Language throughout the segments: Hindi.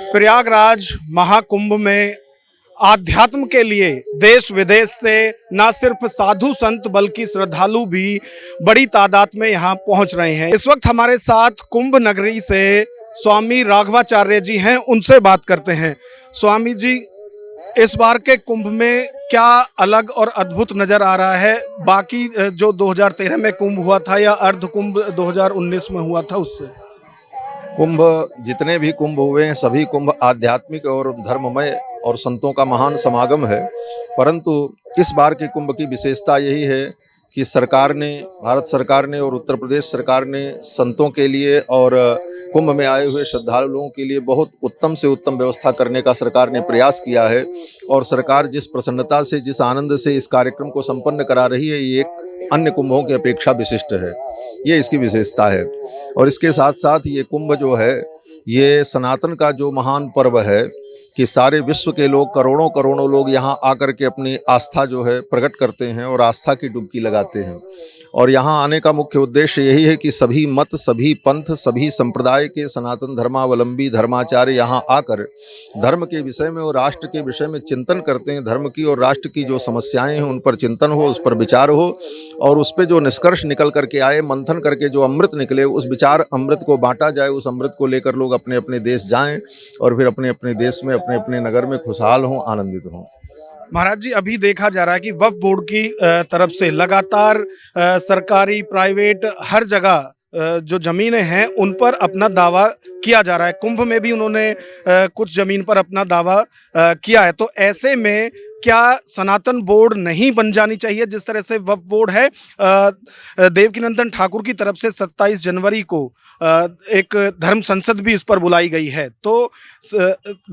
प्रयागराज महाकुंभ में आध्यात्म के लिए देश विदेश से न सिर्फ साधु संत बल्कि श्रद्धालु भी बड़ी तादाद में यहाँ पहुँच रहे हैं। इस वक्त हमारे साथ कुंभ नगरी से स्वामी राघवाचार्य जी हैं, उनसे बात करते हैं। स्वामी जी, इस बार के कुंभ में क्या अलग और अद्भुत नजर आ रहा है बाकी जो 2013 में कुंभ हुआ था या अर्ध कुंभ 2019 में हुआ था उससे? कुंभ, जितने भी कुंभ हुए हैं सभी कुंभ आध्यात्मिक और धर्ममय और संतों का महान समागम है। परंतु इस बार के कुंभ की विशेषता यही है कि सरकार ने, भारत सरकार ने और उत्तर प्रदेश सरकार ने संतों के लिए और कुंभ में आए हुए श्रद्धालुओं के लिए बहुत उत्तम से उत्तम व्यवस्था करने का सरकार ने प्रयास किया है। और सरकार जिस प्रसन्नता से, जिस आनंद से इस कार्यक्रम को संपन्न करा रही है, ये एक अन्य कुंभों की अपेक्षा विशिष्ट है। ये इसकी विशेषता है। और इसके साथ साथ ये कुंभ जो है, ये सनातन का जो महान पर्व है कि सारे विश्व के लोग, करोड़ों करोड़ों लोग यहाँ आकर के अपनी आस्था जो है प्रकट करते हैं और आस्था की डुबकी लगाते हैं। और यहाँ आने का मुख्य उद्देश्य यही है कि सभी मत, सभी पंथ, सभी संप्रदाय के सनातन धर्मावलंबी, धर्माचार्य यहाँ आकर धर्म के विषय में और राष्ट्र के विषय में चिंतन करते हैं। धर्म की और राष्ट्र की जो समस्याएं हैं उन पर चिंतन हो, उस पर विचार हो और उस पर जो निष्कर्ष निकल करके आए, मंथन करके जो अमृत निकले, उस विचार अमृत को बांटा जाए। उस अमृत को लेकर लोग अपने अपने देश जाएं और फिर अपने अपने देश में, अपने अपने नगर में खुशहाल हों, आनंदित हों। महाराज जी, अभी देखा जा रहा है कि वक्फ बोर्ड की तरफ से लगातार सरकारी, प्राइवेट, हर जगह जो जमीनें हैं उन पर अपना दावा किया जा रहा है। कुंभ में भी उन्होंने कुछ जमीन पर अपना दावा किया है। तो ऐसे में क्या सनातन बोर्ड नहीं बन जानी चाहिए? जिस तरह से वक्फ बोर्ड है, देवकीनंदन ठाकुर की तरफ से 27 जनवरी को एक धर्म संसद भी इस पर बुलाई गई है। तो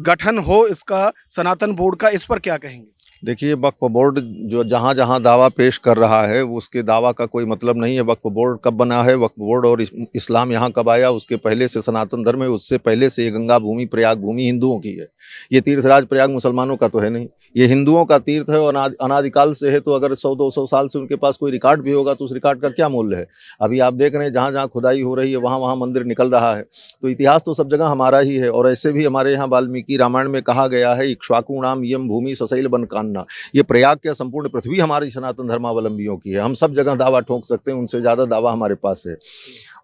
गठन हो इसका सनातन बोर्ड का, इस पर क्या कहेंगे? देखिए, वक्फ बोर्ड जो जहाँ जहाँ दावा पेश कर रहा है उसके दावा का कोई मतलब नहीं है। वक्फ बोर्ड कब बना है, वक्फ बोर्ड और इस्लाम यहाँ कब आया, उसके पहले से सनातन धर्म है। उससे पहले से ये गंगा भूमि, प्रयाग भूमि हिंदुओं की है। ये तीर्थराज प्रयाग मुसलमानों का तो है नहीं, ये हिंदुओं का तीर्थ है और अनादिकाल से है। तो अगर 100-200 साल से उनके पास कोई रिकॉर्ड भी होगा तो उस रिकॉर्ड का क्या मूल्य है? अभी आप देख रहे हैं जहाँ जहाँ खुदाई हो रही है वहाँ वहाँ मंदिर निकल रहा है। तो इतिहास तो सब जगह हमारा ही है। और ऐसे भी हमारे यहाँ वाल्मीकि रामायण में कहा गया है, इक्ष्वाकुणाम यम भूमि ससैल बन कान्ना। ये प्रयाग के संपूर्ण पृथ्वी हमारी सनातन धर्मावलंबियों की है। हम सब जगह दावा ठोक सकते हैं, उनसे ज़्यादा दावा हमारे पास है।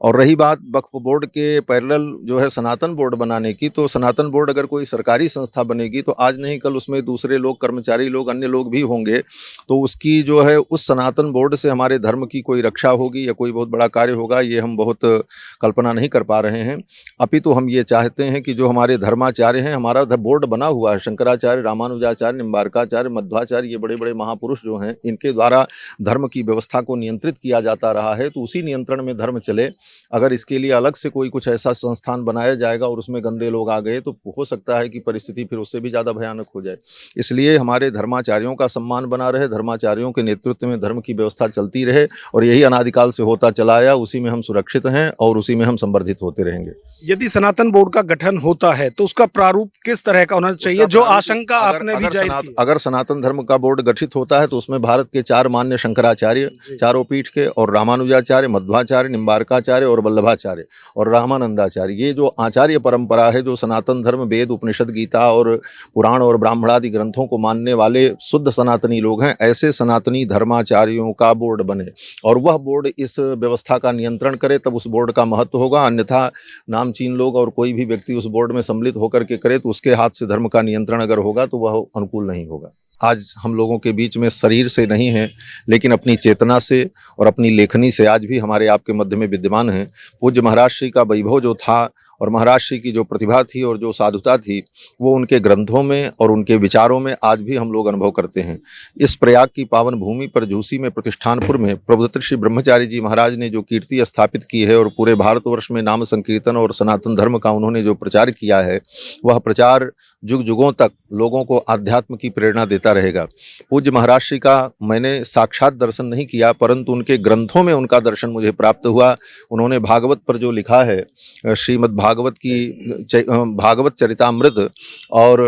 और रही बात वक्फ बोर्ड के पैरेलल जो है सनातन बोर्ड बनाने की, तो सनातन बोर्ड अगर कोई सरकारी संस्था बनेगी तो आज नहीं कल उसमें दूसरे लोग, कर्मचारी लोग, अन्य लोग भी होंगे। तो उसकी जो है, उस सनातन बोर्ड से हमारे धर्म की कोई रक्षा होगी या कोई बहुत बड़ा कार्य होगा, ये हम बहुत कल्पना नहीं कर पा रहे हैं। अपितु हम ये चाहते हैं कि जो हमारे धर्माचार्य हैं, हमारा बोर्ड बना हुआ है, शंकराचार्य, रामानुजाचार्य, निम्बार्काचार्य, मध्वाचार्य, ये बड़े बड़े महापुरुष जो हैं, इनके द्वारा धर्म की व्यवस्था को नियंत्रित किया जाता रहा है। तो उसी नियंत्रण में धर्म चले। अगर इसके लिए अलग से कोई कुछ ऐसा संस्थान बनाया जाएगा और उसमें गंदे लोग आ गए तो हो सकता है कि परिस्थिति फिर उससे भी ज़्यादा भयानक हो जाए। इसलिए हमारे धर्माचार्यों का सम्मान बना रहे, धर्माचार्यों के नेतृत्व में धर्म की व्यवस्था चलती रहे और यही अनादिकाल से होता चला आया। उसी में हम सुरक्षित हैं और उसी में हम संवर्धित होते रहेंगे। यदि सनातन बोर्ड का गठन होता है तो उसका प्रारूप किस तरह का होना चाहिए, जो आशंका आपने भी जाहिर की? अगर सनातन धर्म का बोर्ड गठित होता है तो उसमें भारत के 4 मान्य शंकराचार्य, चारों पीठ के, और रामानुजाचार्य, मध्वाचार्य, निम्बार्काचार्य और वल्लभाचार्य और रामानंदाचार्य, ये जो आचार्य परंपरा है, जो सनातन धर्म, वेद, उपनिषद, गीता और पुराण और ब्राह्मणादि ग्रंथों को मानने वाले शुद्ध सनातनी लोग हैं, ऐसे सनातनी धर्माचार्यों का बोर्ड बने और वह बोर्ड इस व्यवस्था का नियंत्रण करे, तब उस बोर्ड का महत्व होगा। अन्यथा नामचीन लोग और कोई भी व्यक्ति उस बोर्ड में सम्मिलित होकर के करे तो उसके हाथ से धर्म का नियंत्रण अगर होगा तो वह अनुकूल नहीं होगा। आज हम लोगों के बीच में शरीर से नहीं है लेकिन अपनी चेतना से और अपनी लेखनी से आज भी हमारे आपके मध्य में विद्यमान हैं। पूज्य महाराज श्री का वैभव जो था और महाराज श्री की जो प्रतिभा थी और जो साधुता थी, वो उनके ग्रंथों में और उनके विचारों में आज भी हम लोग अनुभव करते हैं। इस प्रयाग की पावन भूमि पर, झूसी में, प्रतिष्ठानपुर में प्रभुदत्त श्री ब्रह्मचारी जी महाराज ने जो कीर्ति स्थापित की है और पूरे भारतवर्ष में नाम संकीर्तन और सनातन धर्म का उन्होंने जो प्रचार किया है, वह प्रचार जुग जुगों तक लोगों को आध्यात्म की प्रेरणा देता रहेगा। पूज्य महाराज श्री का मैंने साक्षात दर्शन नहीं किया परंतु उनके ग्रंथों में उनका दर्शन मुझे प्राप्त हुआ। उन्होंने भागवत पर जो लिखा है, श्रीमद् भागवत की भागवत चरितामृत और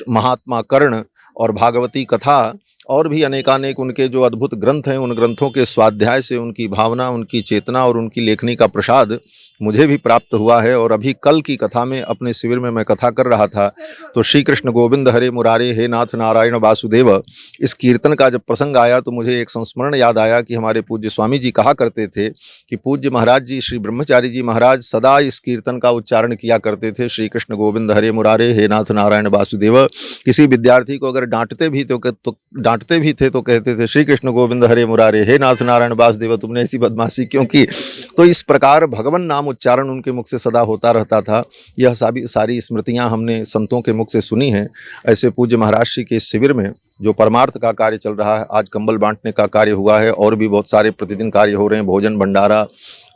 महात्मा कर्ण और भागवती कथा और भी अनेकानेक उनके जो अद्भुत ग्रंथ हैं, उन ग्रंथों के स्वाध्याय से उनकी भावना, उनकी चेतना और उनकी लेखनी का प्रसाद मुझे भी प्राप्त हुआ है। और अभी कल की कथा में अपने शिविर में मैं कथा कर रहा था तो श्री कृष्ण गोविंद हरे मुरारे हे नाथ नारायण वासुदेव, इस कीर्तन का जब प्रसंग आया तो मुझे एक संस्मरण याद आया कि हमारे पूज्य स्वामी जी कहा करते थे कि पूज्य महाराज जी श्री ब्रह्मचारी जी महाराज सदा इस कीर्तन का उच्चारण किया करते थे, श्री कृष्ण गोविंद हरे मुरारे हे नाथ नारायण वासुदेव। किसी विद्यार्थी को अगर डांटते भी तो कहते थे श्री कृष्ण गोविंद हरे मुरारे हे नाथ नारायण वासुदेव, तुमने ऐसी बदमाशी क्यों की। तो इस प्रकार भगवान नाम उच्चारण उनके मुख से सदा होता रहता था। यह सारी स्मृतियां हमने संतों के मुख से सुनी हैं। ऐसे पूज्य महाराज श्री के इस शिविर में जो परमार्थ का कार्य चल रहा है, आज कंबल बांटने का कार्य हुआ है और भी बहुत सारे प्रतिदिन कार्य हो रहे हैं, भोजन भंडारा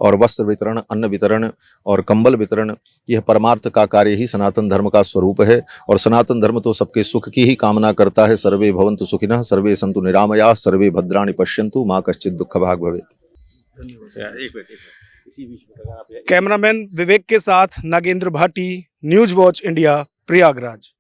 और वस्त्र वितरण, अन्न वितरण और कंबल वितरण। यह परमार्थ का कार्य ही सनातन धर्म का स्वरूप है। और सनातन धर्म तो सबके सुख की ही कामना करता है। सर्वे भवन्तु सुखिनः, सर्वे सन्तु निरामयाः, सर्वे भद्राणि पश्यन्तु, मा कश्चित् दुःख भाग् भवेत्। कैमरामैन विवेक के साथ Nagendra Bhati, news watch India, Prayagraj.